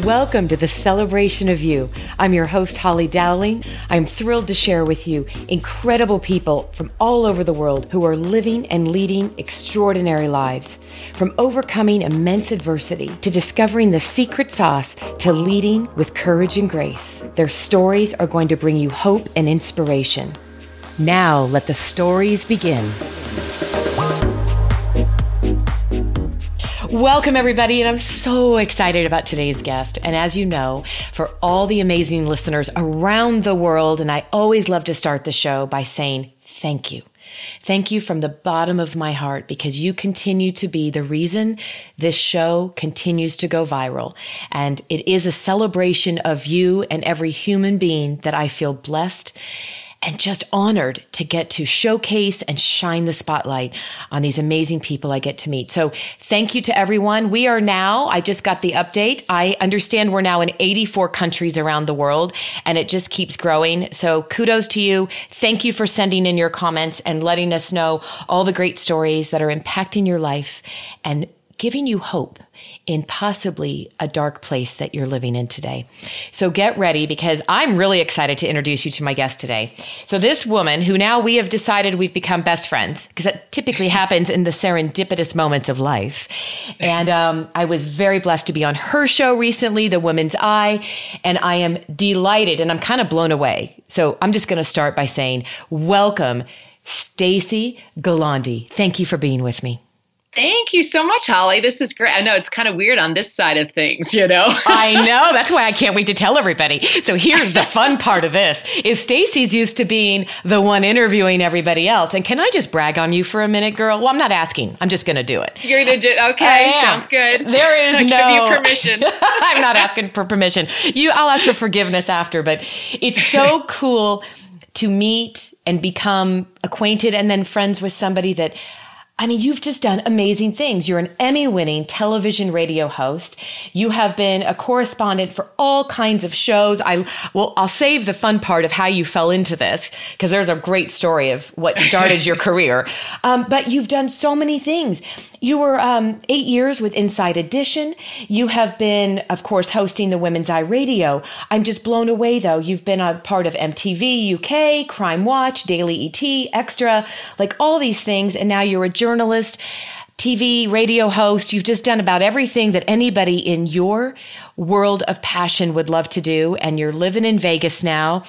Welcome to the Celebration of You. I'm your host, Holly Dowling. I'm thrilled to share with you incredible people from all over the world who are living and leading extraordinary lives. From overcoming immense adversity to discovering the secret sauce to leading with courage and grace. Their stories are going to bring you hope and inspiration. Now, let the stories begin. Welcome, everybody, and I'm so excited about today's guest. And as you know, for all the amazing listeners around the world, and I always love to start the show by saying thank you. Thank you from the bottom of my heart, because you continue to be the reason this show continues to go viral. And it is a celebration of you and every human being that I feel blessed and just honored to get to showcase and shine the spotlight on these amazing people I get to meet. So thank you to everyone. We are now, I just got the update. I understand we're now in 84 countries around the world, and it just keeps growing. So kudos to you. Thank you for sending in your comments and letting us know all the great stories that are impacting your life and giving you hope in possibly a dark place that you're living in today. So get ready, because I'm really excited to introduce you to my guest today. So this woman, who now we have decided we've become best friends, because that typically happens in the serendipitous moments of life. And I was very blessed to be on her show recently, The Woman's Eye, and I am delighted and I'm kind of blown away. So I'm just going to start by saying, welcome, Stacey Gualandi. Thank you for being with me. Thank you so much, Holly. This is great. I know it's kind of weird on this side of things, you know? I know. That's why I can't wait to tell everybody. So here's the fun part of this is Stacey's used to being the one interviewing everybody else. And can I just brag on you for a minute, girl? Well, I'm not asking. I'm just going to do it. You're going to do it? Okay. Sounds good. There is no... Give you permission. I'm not asking for permission. I'll ask for forgiveness after, but it's so cool to meet and become acquainted and then friends with somebody that, I mean, you've just done amazing things. You're an Emmy-winning television radio host. You have been a correspondent for all kinds of shows. I'll save the fun part of how you fell into this, because there's a great story of what started your career. But you've done so many things. You were 8 years with Inside Edition. You have been, of course, hosting the Women's Eye Radio. I'm just blown away, though. You've been a part of MTV UK, Crime Watch, Daily ET, Extra, like all these things. And now you're a journalist, TV, radio host. You've just done about everything that anybody in your world of passion would love to do. And you're living in Vegas now,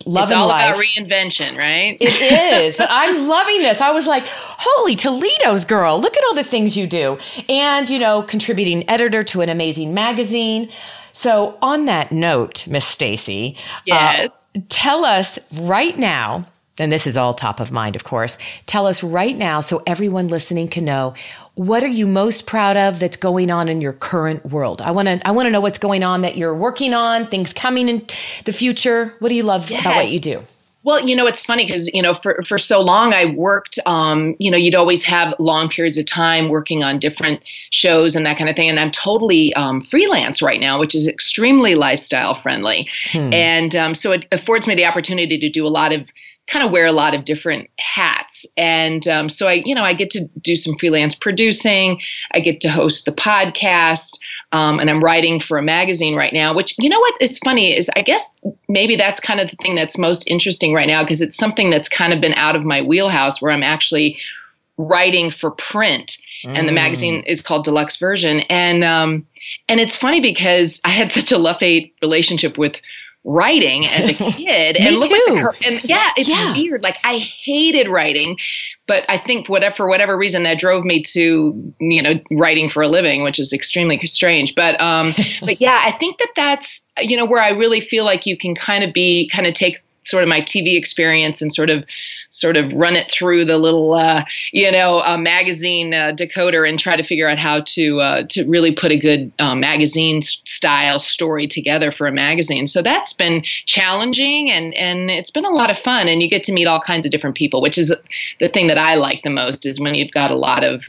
loving life. It's all about reinvention, right? It is. But I'm loving this. I was like, holy Toledo's girl, look at all the things you do. And, contributing editor to an amazing magazine. So on that note, Miss Stacey, yes. Tell us right now, and this is all top of mind, of course. Tell us right now, so everyone listening can know, what are you most proud of that's going on in your current world? I want to know what's going on that you're working on, things coming in the future. What do you love about what you do? Well, it's funny because, for so long I worked, you'd always have long periods of time working on different shows and that kind of thing. And I'm totally freelance right now, which is extremely lifestyle friendly. And so it affords me the opportunity to do wear a lot of different hats. And so I get to do some freelance producing. I get to host the podcast. And I'm writing for a magazine right now, which, it's funny is I guess maybe that's kind of the thing that's most interesting right now, because it's something that's kind of been out of my wheelhouse, where I'm actually writing for print. And the magazine is called Deluxe Version. And it's funny because I had such a love-hate relationship with writing as a kid. Me and too. It's weird. Like, I hated writing, but I think for whatever reason that drove me to, writing for a living, which is extremely strange. But yeah, I think that's, where I really feel like you can kind of take sort of my TV experience and sort of run it through the little, magazine decoder and try to figure out how to really put a good magazine style story together for a magazine. So that's been challenging and it's been a lot of fun. And you get to meet all kinds of different people, which is the thing that I like the most, is when you've got a lot of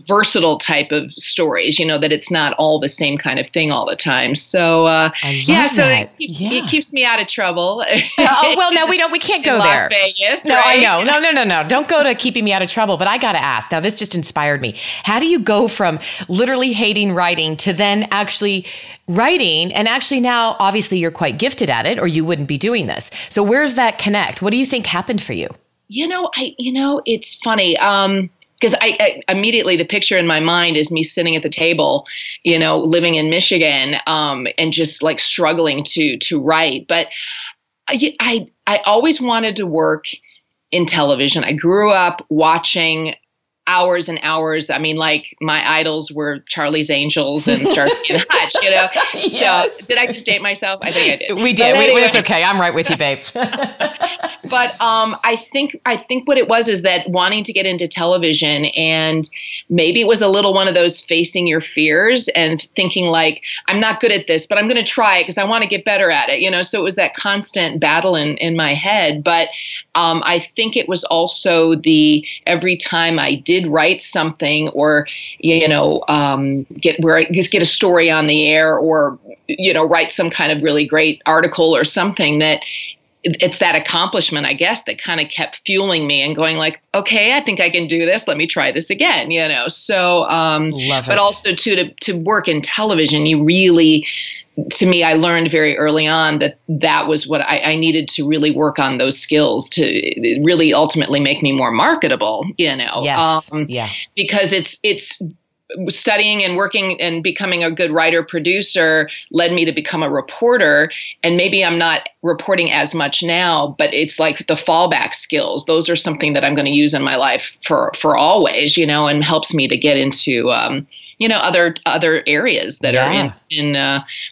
versatile type of stories, that it's not all the same kind of thing all the time. So it keeps me out of trouble. Well, no, we can't go Las there. Vegas, No, right? I know. No. Don't go to keeping me out of trouble. But I got to ask. Now, this just inspired me. How do you go from literally hating writing to then actually writing? And actually now, obviously, you're quite gifted at it or you wouldn't be doing this. So where's that connect? What do you think happened for you? It's funny. Because I immediately, the picture in my mind is me sitting at the table, living in Michigan, and just like struggling to write. But I always wanted to work in television. I grew up watching hours and hours. I mean, like my idols were Charlie's Angels and Starsky and Hutch, Yes. So did I just date myself? I think I did. We did. Anyway. It's okay. I'm right with you, babe. But I think what it was is that wanting to get into television, and maybe it was a little one of those facing your fears and thinking like, I'm not good at this, but I'm going to try it because I want to get better at it. So it was that constant battle in my head. But I think it was also every time I did write something or, get a story on the air or, write some kind of really great article or something, that it's that accomplishment, I guess, that kind of kept fueling me and going like, okay, I think I can do this. Let me try this again, So, Love but it. also to work in television, you really, to me, I learned very early on that was what I needed to really work on those skills to really ultimately make me more marketable, Yes. Yeah. Because it's studying and working and becoming a good writer producer led me to become a reporter. And maybe I'm not reporting as much now, but it's like the fallback skills. Those are something that I'm going to use in my life for always, and helps me to get into, other areas that are in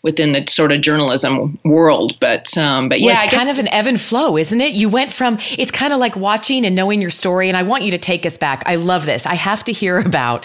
within the sort of journalism world. But yeah, it's kind of an ebb and flow, isn't it? You went from, it's kind of like watching and knowing your story. And I want you to take us back. I love this. I have to hear about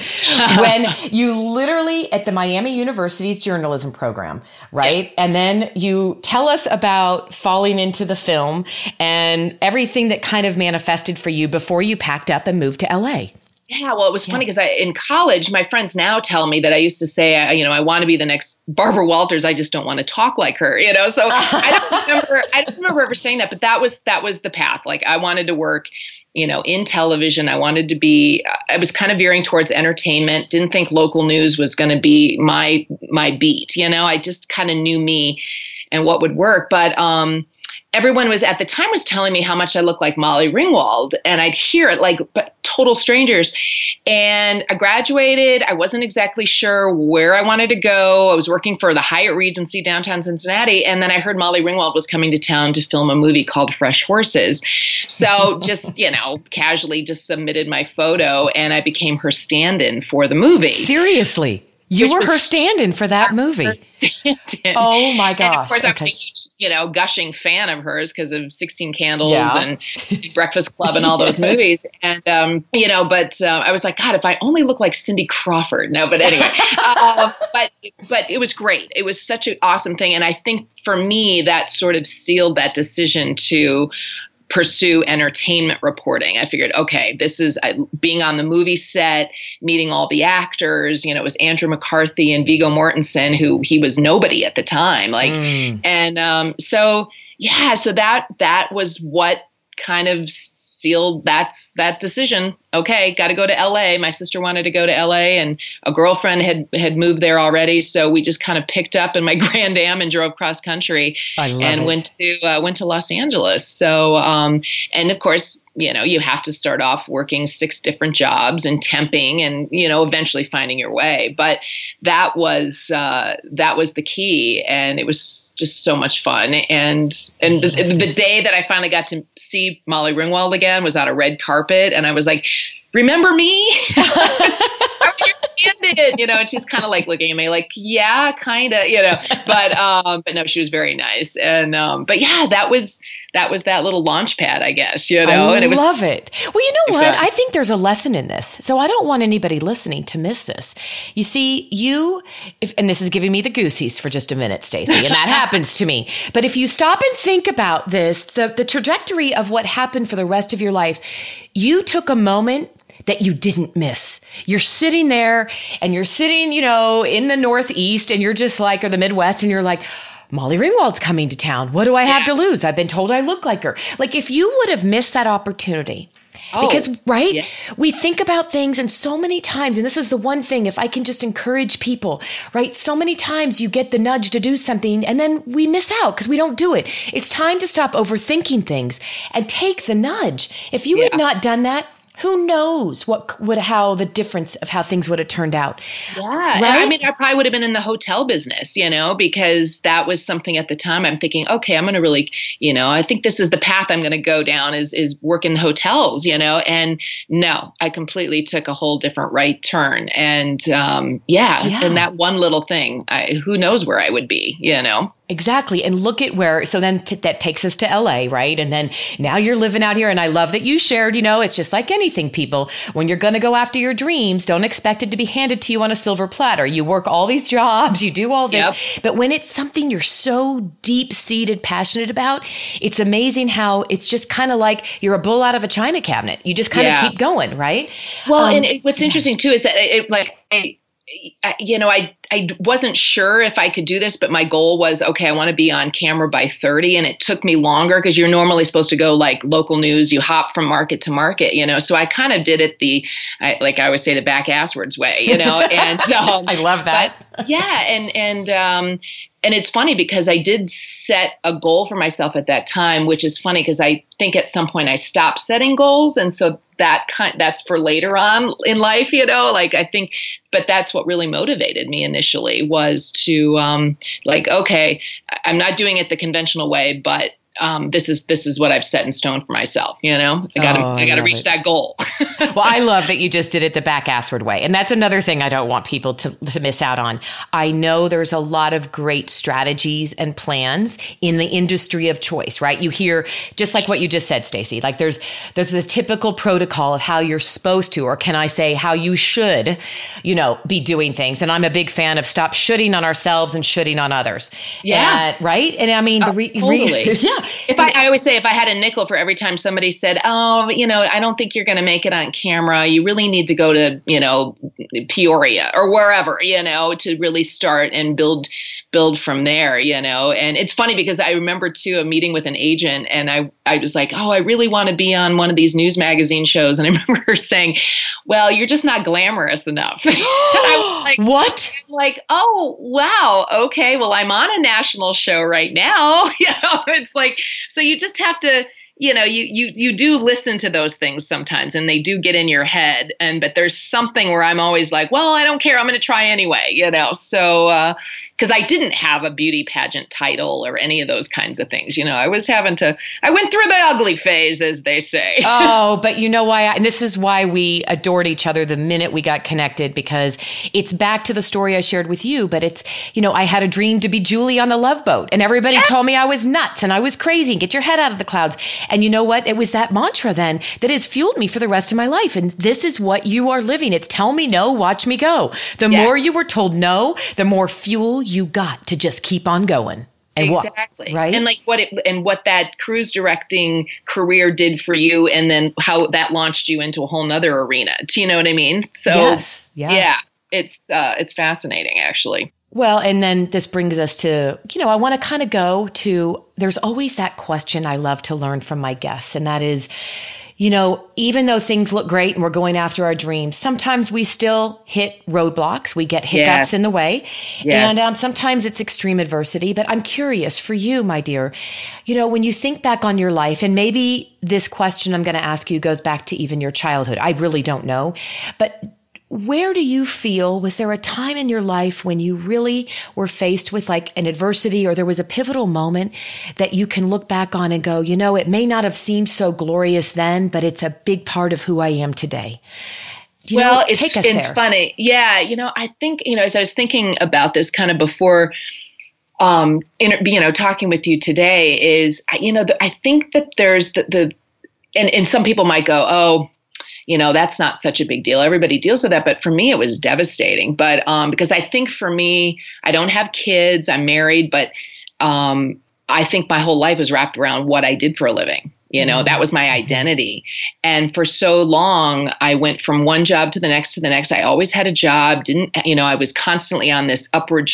when you literally at the Miami University's journalism program, right? Yes. And then you tell us about falling into the film and everything that kind of manifested for you before you packed up and moved to LA. Yeah, well, it was funny because in college, my friends now tell me that I used to say, I want to be the next Barbara Walters. I just don't want to talk like her, So I don't remember ever saying that, but that was the path. Like I wanted to work, in television. I wanted to be. I was kind of veering towards entertainment. Didn't think local news was going to be my beat. I just kind of knew me and what would work, but everyone was at the time was telling me how much I looked like Molly Ringwald, and I'd hear it like total strangers. And I graduated. I wasn't exactly sure where I wanted to go. I was working for the Hyatt Regency downtown Cincinnati, and then I heard Molly Ringwald was coming to town to film a movie called Fresh Horses. So just casually just submitted my photo, and I became her stand-in for the movie. Seriously. You were her stand-in for that movie. Oh my gosh. And of course, I was a huge, gushing fan of hers because of 16 Candles and Breakfast Club and all those movies. And, but I was like, God, if I only look like Cindy Crawford. No, but anyway, but it was great. It was such an awesome thing. And I think for me, that sort of sealed that decision to pursue entertainment reporting. I figured, okay, this is being on the movie set, meeting all the actors. It was Andrew McCarthy and Viggo Mortensen, who he was nobody at the time. So that was what kind of sealed that decision. Okay, got to go to LA. My sister wanted to go to LA, and a girlfriend had moved there already. So we just kind of picked up in my Grand Am and drove cross country and went to Los Angeles. So and of course, you have to start off working 6 different jobs and temping and eventually finding your way. But that was the key, and it was just so much fun. And the day that I finally got to see Molly Ringwald again was on a red carpet, and I was like, remember me? I was your stand-in, and she's kind of like looking at me like, yeah, kind of, but no, she was very nice. And, but yeah, that was that little launch pad, I guess, I love it. Well, you know what? Fun. I think there's a lesson in this. So I don't want anybody listening to miss this. You see, and this is giving me the goosies for just a minute, Stacey, and that happens to me. But if you stop and think about this, the trajectory of what happened for the rest of your life, you took a moment that you didn't miss. You're sitting there and you're sitting, in the Northeast, and you're just like, or the Midwest, and you're like, Molly Ringwald's coming to town. What do I have to lose? I've been told I look like her. Like if you would have missed that opportunity, because, right, we think about things and so many times, and this is the one thing, if I can just encourage people, right? So many times you get the nudge to do something and then we miss out because we don't do it. It's time to stop overthinking things and take the nudge. If you had not done that, who knows how the difference of how things would have turned out. Yeah. Right? I mean, I probably would have been in the hotel business, because that was something at the time I'm thinking, okay, I'm going to really, I think this is the path I'm going to go down is work in hotels, and no, I completely took a whole different right turn. And and that one little thing, who knows where I would be, Exactly. And look at where, so then that takes us to LA, right? And then now you're living out here. And I love that you shared, it's just like anything, people. When you're going to go after your dreams, don't expect it to be handed to you on a silver platter. You work all these jobs, you do all this. Yep. But when it's something you're so deep-seated passionate about, it's amazing how it's just kind of like you're a bull out of a china cabinet. You just kind of keep going, right? Well, and what's interesting too is that I wasn't sure if I could do this, but my goal was, okay, I want to be on camera by 30. And it took me longer because you're normally supposed to go like local news. You hop from market to market, so I kind of did it like I always say, the back asswards way, and I love that. But, and it's funny because I did set a goal for myself at that time, which is funny because I think at some point I stopped setting goals. And so that's for later on in life, I think, but that's what really motivated me initially was to okay, I'm not doing it the conventional way, but this is what I've set in stone for myself. I got to reach that goal. Well, I love that you just did it the back assward way. And that's another thing I don't want people to miss out on. I know there's a lot of great strategies and plans in the industry of choice, right? You hear just like what you just said, Stacey, like there's the typical protocol of how you're supposed to, or can I say how you should, be doing things. And I'm a big fan of stop shoulding on ourselves and shoulding on others. Yeah. Right. And I mean, totally. Yeah. I always say if I had a nickel for every time somebody said, oh, I don't think you're going to make it on camera. You really need to go to, Peoria or wherever, to really start and build from there, and it's funny because I remember too, a meeting with an agent and I was like, oh, I really want to be on one of these news magazine shows. And I remember her saying, well, you're just not glamorous enough. And I was like, what? Like, oh, wow. Okay. Well, I'm on a national show right now. It's like, so you just have to, you do listen to those things sometimes and they do get in your head. But there's something where I'm always like, well, I don't care. I'm going to try anyway, so, cause I didn't have a beauty pageant title or any of those kinds of things. I went through the ugly phase, as they say. Oh, but you know why? And this is why we adored each other the minute we got connected, because it's back to the story I shared with you, but it's, I had a dream to be Julie on the Love Boat and everybody told me I was nuts and I was crazy. Get your head out of the clouds. And you know what? It was that mantra then that has fueled me for the rest of my life. And this is what you are living. It's tell me no, watch me go. The more you were told no, the more fuel you got to just keep on going. And exactly. Right. And like what that cruise directing career did for you and then how that launched you into a whole nother arena. Do you know what I mean? So yes. Yeah. It's fascinating actually. Well, and then this brings us to, I want to kind of go to, there's always that question I love to learn from my guests. And that is, even though things look great and we're going after our dreams, sometimes we still hit roadblocks. We get hiccups in the way. Yes. And sometimes it's extreme adversity. But I'm curious for you, my dear, when you think back on your life, and maybe this question I'm going to ask you goes back to even your childhood. I really don't know. But where do you feel, was there a time in your life when you really were faced with like an adversity or there was a pivotal moment that you can look back on and go, it may not have seemed so glorious then, but it's a big part of who I am today? It's funny. Yeah. I think, as I was thinking about this kind of before, talking with you today is, I think that there's and some people might go, oh, that's not such a big deal. Everybody deals with that. But for me, it was devastating. But because I think for me, I don't have kids, I'm married, but I think my whole life was wrapped around what I did for a living. That was my identity. And for so long, I went from one job to the next to the next. I always had a job, I was constantly on this upward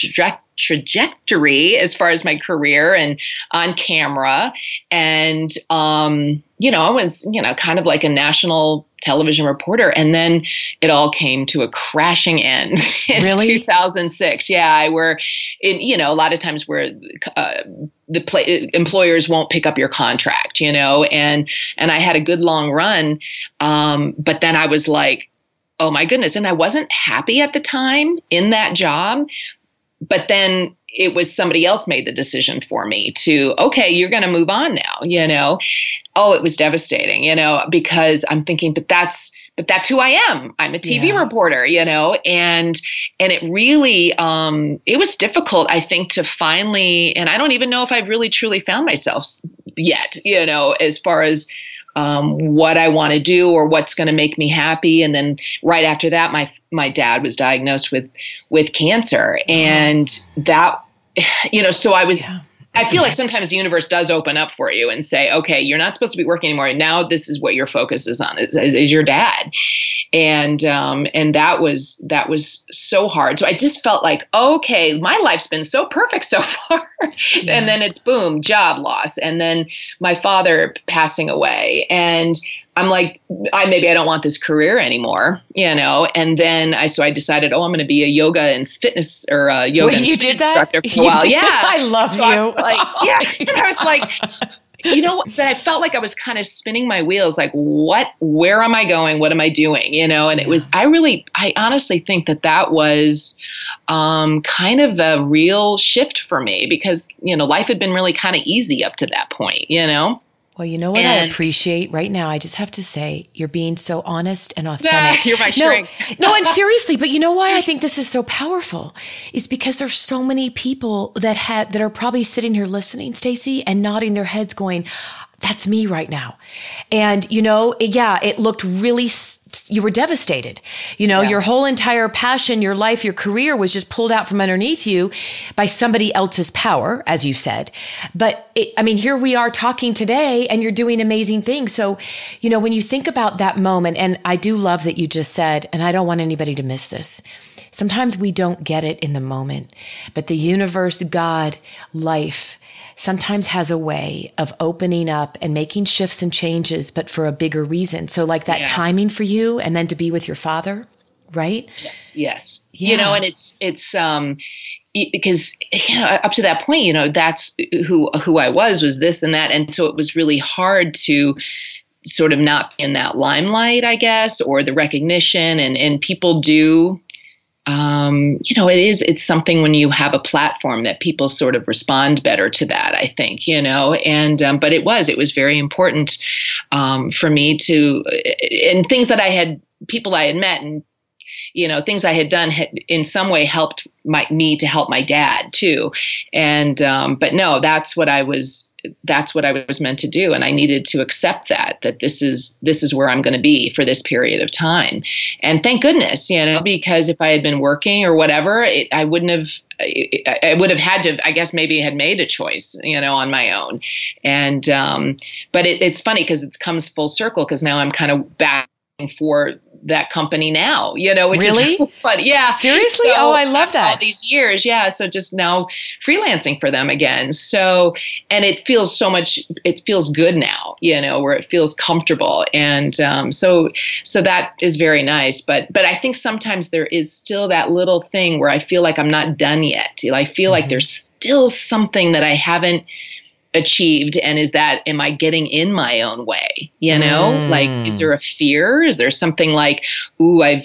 trajectory as far as my career and on camera. And, I was, kind of like a national television reporter. And then it all came to a crashing end in 2006. Yeah. A lot of times where employers won't pick up your contract, and I had a good long run. But then I was like, oh my goodness. And I wasn't happy at the time in that job, but then it was somebody else made the decision for me to, okay, you're going to move on now, Oh, it was devastating, because I'm thinking, but that's who I am. I'm a TV reporter, and it really, it was difficult, I think, to finally, and I don't even know if I've really truly found myself yet, as far as what I want to do or what's going to make me happy. And then right after that, my dad was diagnosed with cancer, and that, so I feel like sometimes the universe does open up for you and say, okay, you're not supposed to be working anymore. Now this is what your focus is on, is your dad. And that was so hard. So I just felt like, okay, my life's been so perfect so far. Yeah. And then it's boom, job loss. And then my father passing away. And I'm like, maybe I don't want this career anymore, and then I decided, I'm going to be a yoga and fitness or a yoga and fitness instructor for a while. Yeah. I love you. I was like, yeah. And I was like, that I felt like I was kind of spinning my wheels, like, where am I going? What am I doing? And it was, I honestly think that was kind of a real shift for me because, life had been really kind of easy up to that point, Well, you know what I appreciate right now? I just have to say, you're being so honest and authentic. You're my shrink. No, and seriously, but you know why I think this is so powerful? Is because there's so many people that are probably sitting here listening, Stacey, and nodding their heads going, that's me right now. And, it looked really you were devastated. Your whole entire passion, your life, your career was just pulled out from underneath you by somebody else's power, as you said. But here we are talking today and you're doing amazing things. So, when you think about that moment, and I do love that you just said, and I don't want anybody to miss this. Sometimes we don't get it in the moment, but the universe, God, life, sometimes has a way of opening up and making shifts and changes, but for a bigger reason. So like that timing for you and then to be with your father, right? Yes. Yeah. And it's because, up to that point, that's who I was this and that. And so it was really hard to sort of not be in that limelight, I guess, or the recognition and people do. It's something when you have a platform that people sort of respond better to that, I think, but it was very important, for me to, and things that people I had met and, things I had done had in some way helped me to help my dad too. And, but no, that's what I was meant to do. And I needed to accept that this is where I'm going to be for this period of time. And thank goodness, because if I had been working or whatever, I would have had to, I guess maybe had made a choice, on my own. And, but it's funny because it comes full circle because now I'm kind of back for that company now, which really? is really fun. Yeah. Seriously? So I love that. All these years. Yeah. So just now freelancing for them again. So, and it feels good now, where it feels comfortable. And, so that is very nice. But I think sometimes there is still that little thing where I feel like I'm not done yet. I feel like there's still something that I haven't achieved. And am I getting in my own way? Like, is there a fear? Is there something like, ooh, I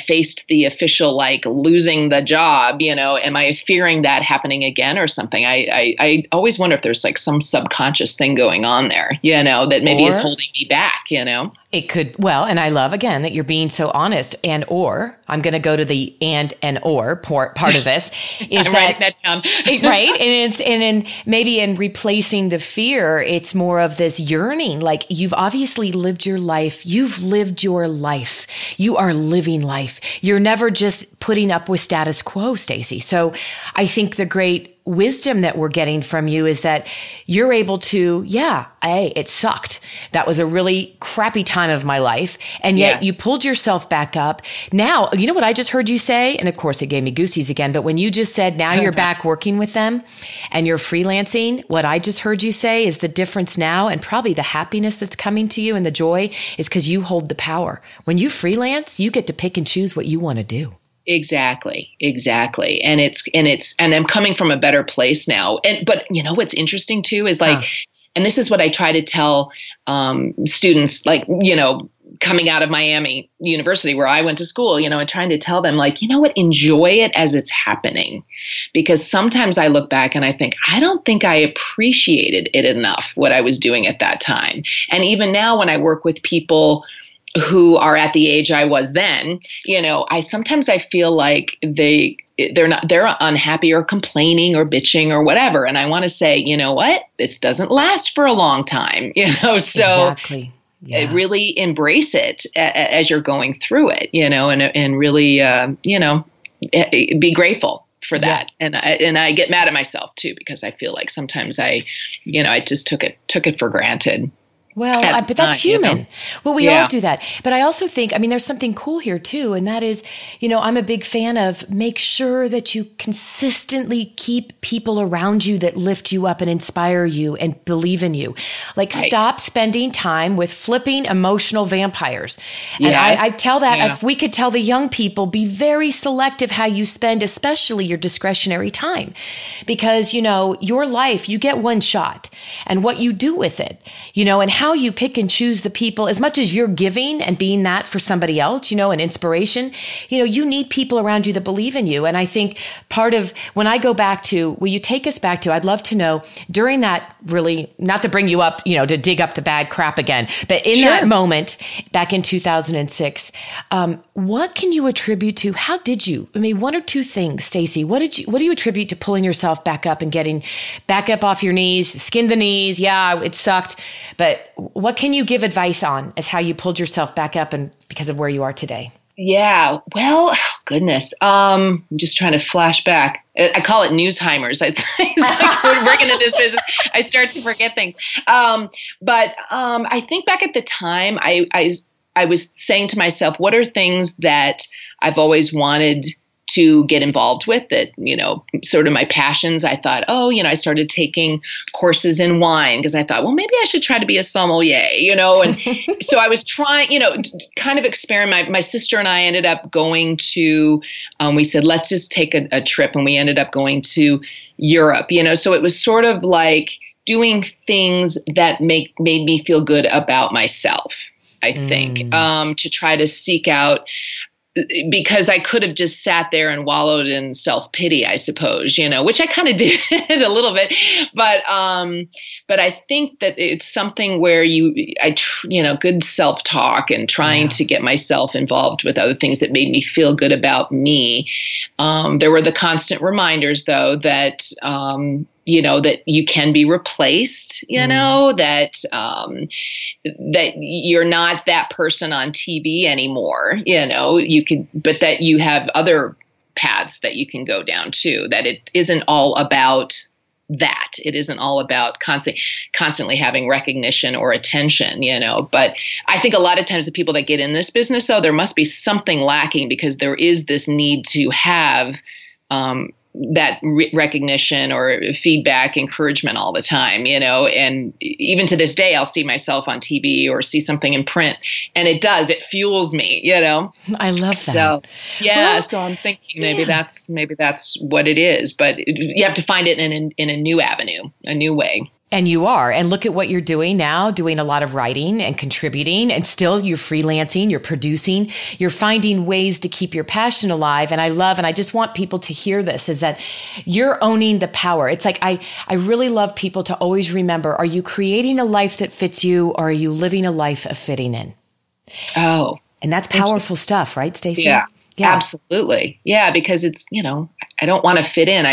faced the official, like losing the job, am I fearing that happening again or something? I always wonder if there's like some subconscious thing going on there, that maybe is holding me back, It could, and I love again that you're being so honest or I'm going to go to the and or part of this is I'm writing that down. Right. And maybe in replacing the fear, it's more of this yearning. Like you've obviously lived your life. You've lived your life. You are living life. You're never just putting up with status quo, Stacey. So I think the great wisdom that we're getting from you is that you're able to, it sucked. That was a really crappy time of my life. And yet you pulled yourself back up. Now, you know what I just heard you say? And of course it gave me goosies again, but when you just said, now you're back working with them and you're freelancing, what I just heard you say is the difference now, and probably the happiness that's coming to you and the joy is because you hold the power. When you freelance, you get to pick and choose what you want to do. Exactly. And I'm coming from a better place now. But you know, what's interesting too is like, and this is what I try to tell students, like, you know, coming out of Miami University where I went to school, you know, and trying to tell them, like, you know what, enjoy it as it's happening. Because sometimes I look back and I think, I don't think I appreciated it enough, what I was doing at that time. And even now when I work with people who are at the age I was then, you know, sometimes I feel like they're unhappy or complaining or bitching or whatever. And I want to say, you know what, this doesn't last for a long time, you know, so really embrace it as you're going through it, you know, and really, you know, be grateful for that. And I get mad at myself too, because I feel like sometimes I just took it for granted. Well, but that's human. You know? Well, we all do that. But I also think, I mean, there's something cool here too. And that is, you know, I'm a big fan of make sure that you consistently keep people around you that lift you up and inspire you and believe in you. Like stop spending time with flipping emotional vampires. And I tell that if we could tell the young people, be very selective how you spend, especially your discretionary time, because, you know, your life, you get one shot, and what you do with it, you know, and how you pick and choose the people, as much as you're giving and being that for somebody else, you know, an inspiration, you know, you need people around you that believe in you. And I think part of when I go back to, will you take us back to, I'd love to know during that, really, not to bring you up, you know, to dig up the bad crap again, but in that moment back in 2006, what can you attribute to, how did you, I mean, one or two things, Stacey, what do you attribute to pulling yourself back up and getting back up off your knees, skinned the knees? Yeah, it sucked. But what can you give advice on as how you pulled yourself back up and because of where you are today? Yeah, well, goodness. I'm just trying to flash back. I call it Newsheimer's. It's like we're working in this business, I start to forget things. But I think back at the time, I was saying to myself, what are things that I've always wanted to get involved with, that, you know, sort of my passions. I thought, I started taking courses in wine because I thought, well, maybe I should try to be a sommelier, you know? And so I was trying, you know, kind of experiment. My sister and I ended up going to, we said, let's just take a trip. And we ended up going to Europe, you know? So it was sort of like doing things that made me feel good about myself, I think, to try to seek out, because I could have just sat there and wallowed in self-pity, I suppose, you know, which I kind of did a little bit, but I think that it's something where good self-talk and trying to get myself involved with other things that made me feel good about me. There were the constant reminders, though, that, that you can be replaced, you know, that you're not that person on TV anymore, you know, but that you have other paths that you can go down too, that it isn't all about that. It isn't all about constantly having recognition or attention, you know. But I think a lot of times the people that get in this business, though, there must be something lacking, because there is this need to have that recognition or feedback, encouragement all the time, you know. And even to this day, I'll see myself on TV or see something in print, and it fuels me, you know. I love that. So so I'm thinking maybe that's what it is, but you have to find it in a new avenue, a new way. And you are. And look at what you're doing now, doing a lot of writing and contributing, and still you're freelancing, you're producing, you're finding ways to keep your passion alive. And I just want people to hear this, is that you're owning the power. It's like, I really love people to always remember, are you creating a life that fits you, or are you living a life of fitting in? Oh. And that's powerful stuff, right, Stacey? Yeah. Yeah, absolutely. Yeah, because it's, you know, I don't want to fit in.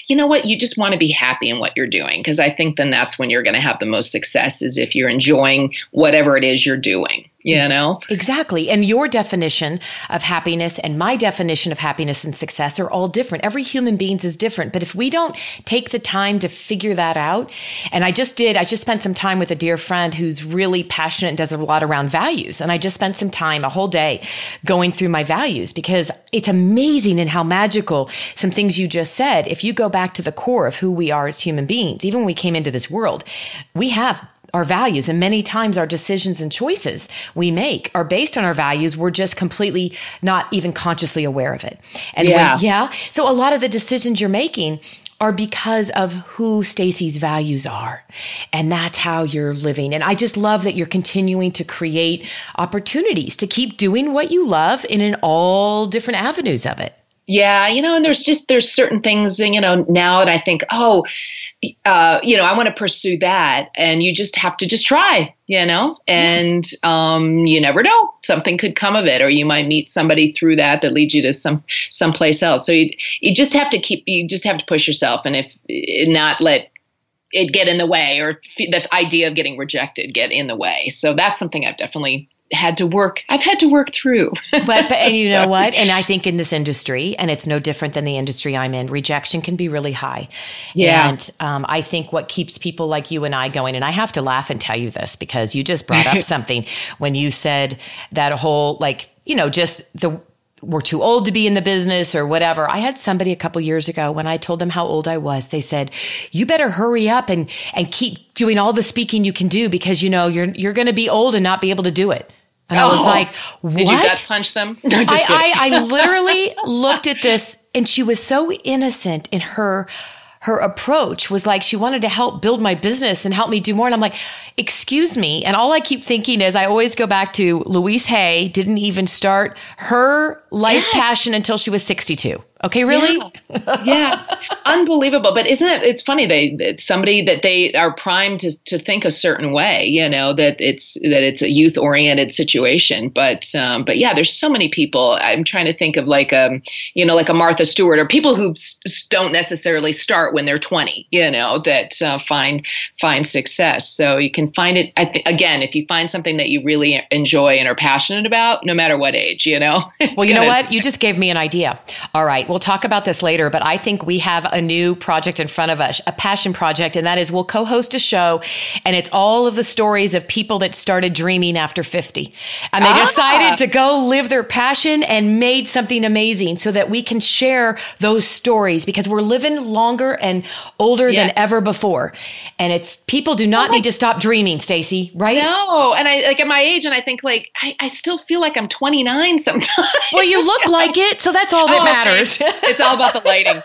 You know what? You just want to be happy in what you're doing, because I think then that's when you're going to have the most success, is if you're enjoying whatever it is you're doing. you know? Exactly. And your definition of happiness and my definition of happiness and success are all different. Every human being is different. But if we don't take the time to figure that out, and I just spent some time with a dear friend who's really passionate and does a lot around values. And I just spent some time, a whole day, going through my values, because it's amazing in how magical some things you just said. If you go back to the core of who we are as human beings, even when we came into this world, we have our values. And many times our decisions and choices we make are based on our values. We're just completely not even consciously aware of it. And so a lot of the decisions you're making are because of who Stacey's values are. And that's how you're living. And I just love that you're continuing to create opportunities to keep doing what you love in all different avenues of it. Yeah. And there's certain things, now that I think, I want to pursue that, and you just have to just try, and you never know, something could come of it, or you might meet somebody through that leads you to someplace else. So you just have to push yourself, and if not let it get in the way, or the idea of getting rejected get in the way. So that's something I've definitely had to work through. But and you know what? And I think in this industry, and it's no different than the industry I'm in, rejection can be really high. Yeah. And I think what keeps people like you and I going, and I have to laugh and tell you this because you just brought up something when you said that whole, we're too old to be in the business or whatever. I had somebody a couple years ago, when I told them how old I was, they said, you better hurry up and keep doing all the speaking you can do, because you're going to be old and not be able to do it. And I was like, what? Did you gut punch them? No, I literally looked at this, and she was so innocent in her approach, was like she wanted to help build my business and help me do more. And I'm like, excuse me. And all I keep thinking is, I always go back to Louise Hay didn't even start her life passion until she was 62. Okay, really? Yeah. Unbelievable. But it's funny, somebody that they are primed to think a certain way, that it's a youth oriented situation. But yeah, there's so many people. I'm trying to think of like a Martha Stewart, or people who don't necessarily start when they're 20, that find success. So you can find it. Again, if you find something that you really enjoy and are passionate about, no matter what age, Well, you know what? You just gave me an idea. All right. We'll talk about this later, but I think we have a new project in front of us, a passion project, and that is we'll co-host a show, and it's all of the stories of people that started dreaming after 50. And they decided to go live their passion and made something amazing, so that we can share those stories, because we're living longer and older than ever before. And people do not need to stop dreaming, Stacey, right? No. And I at my age, and I think I still feel like I'm 29 sometimes. Well, you look like it, so that's all that matters. It's all about the lighting.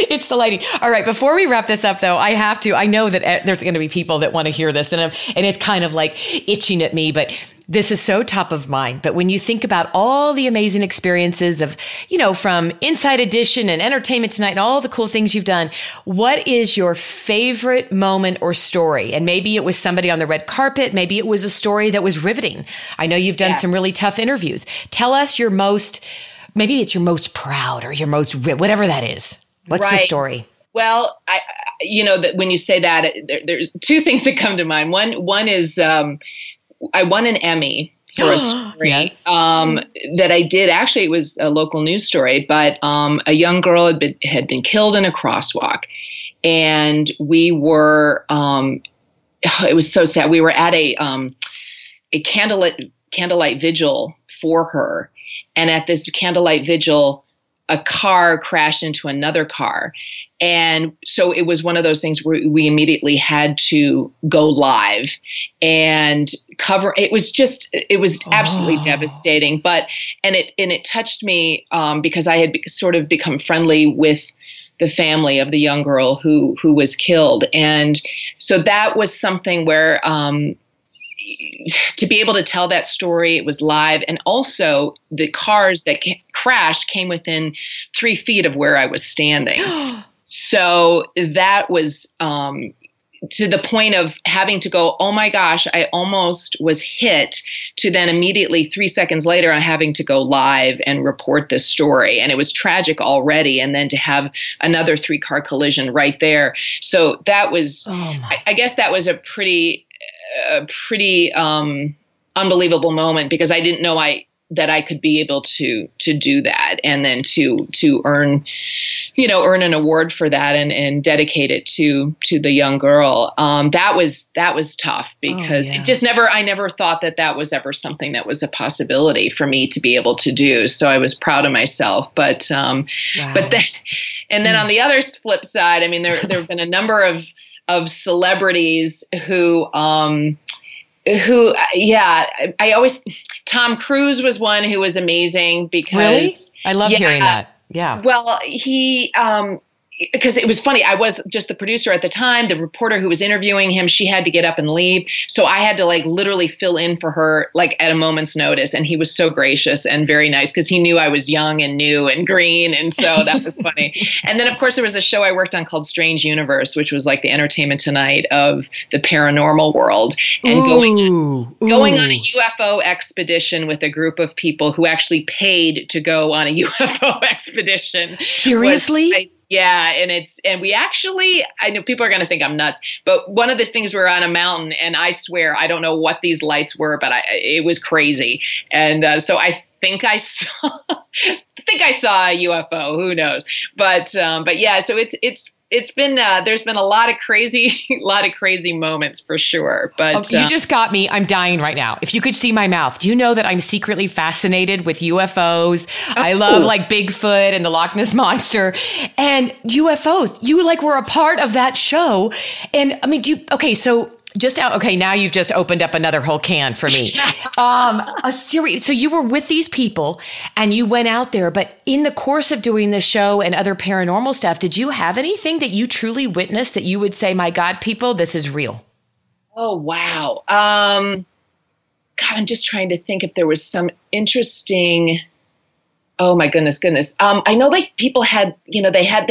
It's the lighting. All right. Before we wrap this up, though, I know that there's going to be people that want to hear this, and it's kind of like itching at me, but this is so top of mind. But when you think about all the amazing experiences of, from Inside Edition and Entertainment Tonight and all the cool things you've done, what is your favorite moment or story? And maybe it was somebody on the red carpet. Maybe it was a story that was riveting. I know you've done some really tough interviews. Tell us maybe it's your most proud, or your most, whatever that is. What's the story? Well, that when you say that, there's two things that come to mind. One is, I won an Emmy for a story that I did. Actually, it was a local news story, but a young girl had been killed in a crosswalk, and we were. It was so sad. We were at a candlelight vigil for her, and at this candlelight vigil, a car crashed into another car. And so it was one of those things where we immediately had to go live and cover. It was absolutely devastating, and it touched me because I had sort of become friendly with the family of the young girl who was killed. And so that was something where, to be able to tell that story, it was live. And also the cars that crashed came within 3 feet of where I was standing. So that was to the point of having to go, oh my gosh, I almost was hit, to then immediately 3 seconds later, I'm having to go live and report this story. And it was tragic already. And then to have another 3-car collision right there. So that was, I guess that was a pretty unbelievable moment because I didn't know that I could be able to do that, and then to earn an award for that and dedicate it to the young girl. That was tough because I never thought that was ever something that was a possibility for me to be able to do. So I was proud of myself, but then on the other flip side, I mean, there have been a number of celebrities who Tom Cruise was one who was amazing because really? I love hearing that. Yeah. Well, because it was funny. I was just the producer at the time. The reporter who was interviewing him, she had to get up and leave. So I had to literally fill in for her at a moment's notice. And he was so gracious and very nice because he knew I was young and new and green. And so that was funny. And then, of course, there was a show I worked on called Strange Universe, which was like the Entertainment Tonight of the paranormal world. And going on a UFO expedition with a group of people who actually paid to go on a UFO expedition. Seriously? Yeah. And we actually, I know people are going to think I'm nuts, but one of the things, we're on a mountain, and I swear, I don't know what these lights were, but it was crazy. And so I think I saw a UFO, who knows? But yeah, so it's been, there's been a lot of crazy moments for sure. But you just got me. I'm dying right now. If you could see my mouth, do you know that I'm secretly fascinated with UFOs? I love Bigfoot and the Loch Ness Monster and UFOs. You were a part of that show. And I mean, now you've just opened up another whole can for me. A series. So you were with these people and you went out there, but in the course of doing this show and other paranormal stuff, did you have anything that you truly witnessed that you would say, my God, people, this is real? Oh, wow. God, I'm just trying to think if there was some interesting, oh my goodness. I know people had, they had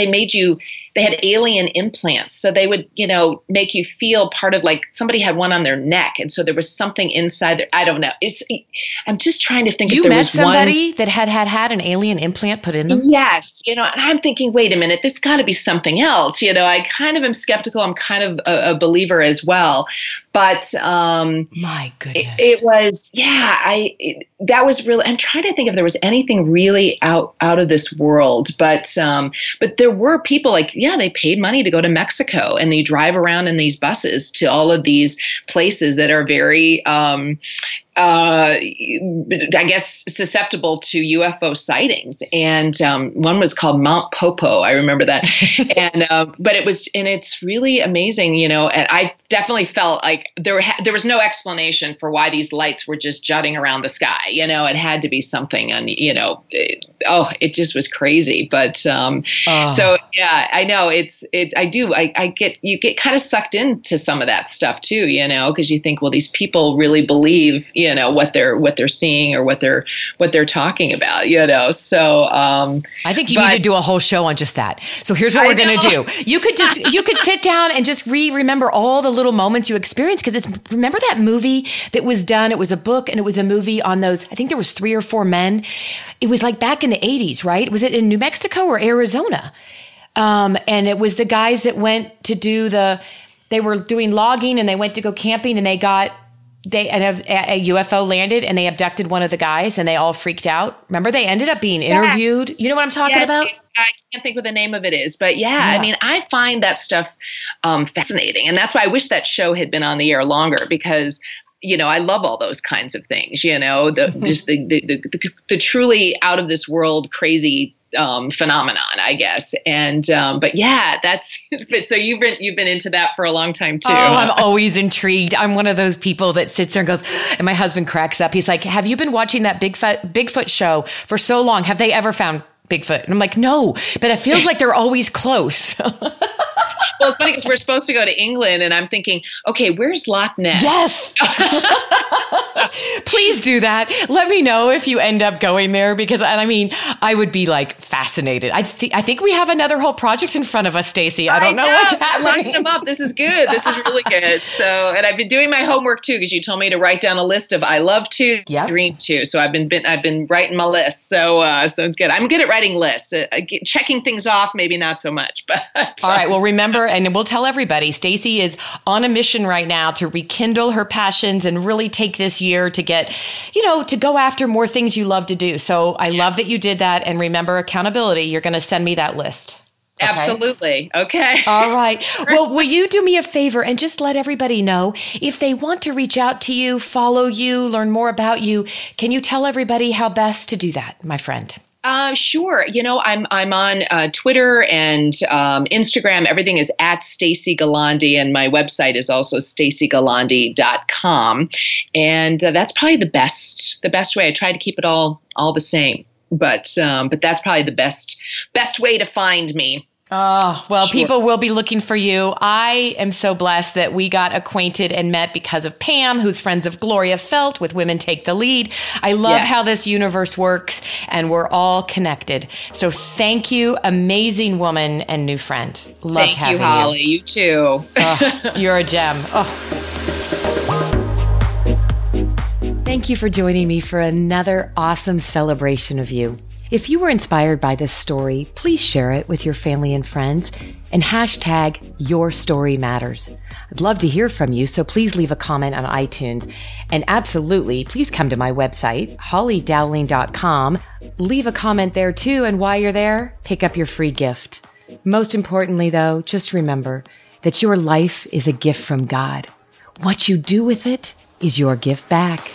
alien implants. So they would, make you feel part of somebody had one on their neck. And so there was something inside there. I don't know. I'm just trying to think if there was one. You met somebody that had an alien implant put in them? Yes. And I'm thinking, wait a minute, this got to be something else. I kind of am skeptical. I'm kind of a believer as well. But my goodness, it was, that was really, I'm trying to think if there was anything really out of this world. But there were people they paid money to go to Mexico, and they drive around in these buses to all of these places that are very, I guess, susceptible to UFO sightings. And one was called Mount Popo. I remember that. And but it's really amazing, and I definitely felt like there was no explanation for why these lights were just jutting around the sky. It had to be something, and it just was crazy. But so yeah, I know you get kind of sucked into some of that stuff too, because you think, well, these people really believe, what they're seeing or what they're talking about, So I think you need to do a whole show on just that. So here's what we're going to do. You could sit down and just remember all the little moments you experienced, because remember that movie that was done? It was a book and it was a movie on those, I think there was 3 or 4 men. It was back in the 80s, right? Was it in New Mexico or Arizona? And it was the guys that went to they were doing logging and they went to go camping, and a UFO landed and they abducted one of the guys, and they all freaked out. Remember, they ended up being interviewed. Yes. You know what I'm talking about? Yes. I can't think what the name of it is, but yeah. I mean, I find that stuff fascinating, and that's why I wish that show had been on the air longer, because I love all those kinds of things. Just the truly out of this world crazy phenomenon, I guess. And but yeah, so you've been into that for a long time too. Oh, I'm always intrigued. I'm one of those people that sits there and goes, and my husband cracks up. He's like, have you been watching that Bigfoot show for so long? Have they ever found Bigfoot? And I'm like, no, but it feels like they're always close. Well, it's funny because we're supposed to go to England, and I'm thinking, okay, where's Loch Ness? Yes. Please do that. Let me know if you end up going there, because I would be fascinated. I think we have another whole project in front of us, Stacey. I don't know what's happening. Lining them up. This is good. This is really good. So, and I've been doing my homework too, because you told me to write down a list of I love to, dream to. So I've been writing my list. So it's good. I'm good at writing lists. Checking things off, maybe not so much, but all right. Well, remember remember, and we'll tell everybody, Stacey is on a mission right now to rekindle her passions and really take this year to get, to go after more things you love to do. So I love that you did that. And remember, accountability, you're going to send me that list. Okay? Absolutely. Okay. All right. Well, will you do me a favor and just let everybody know if they want to reach out to you, follow you, learn more about you? Can you tell everybody how best to do that, my friend? Sure. I'm on Twitter and Instagram. Everything is at Stacey Gualandi, and my website is also staceygualandi.com. And that's probably the best way. I try to keep it all the same, but that's probably the best way to find me. Oh, well, Sure. People will be looking for you. I am so blessed that we got acquainted and met because of Pam, who's friends of Gloria Felt with Women Take the Lead. I love how this universe works, and we're all connected. So thank you, amazing woman and new friend. Loved having you. Thank you, Holly. You too. Oh, you're a gem. Oh. Thank you for joining me for another awesome celebration of you. If you were inspired by this story, please share it with your family and friends and hashtag Your Story Matters. I'd love to hear from you, so please leave a comment on iTunes. And absolutely, please come to my website, hollydowling.com. Leave a comment there too, and while you're there, pick up your free gift. Most importantly, though, just remember that your life is a gift from God. What you do with it is your gift back.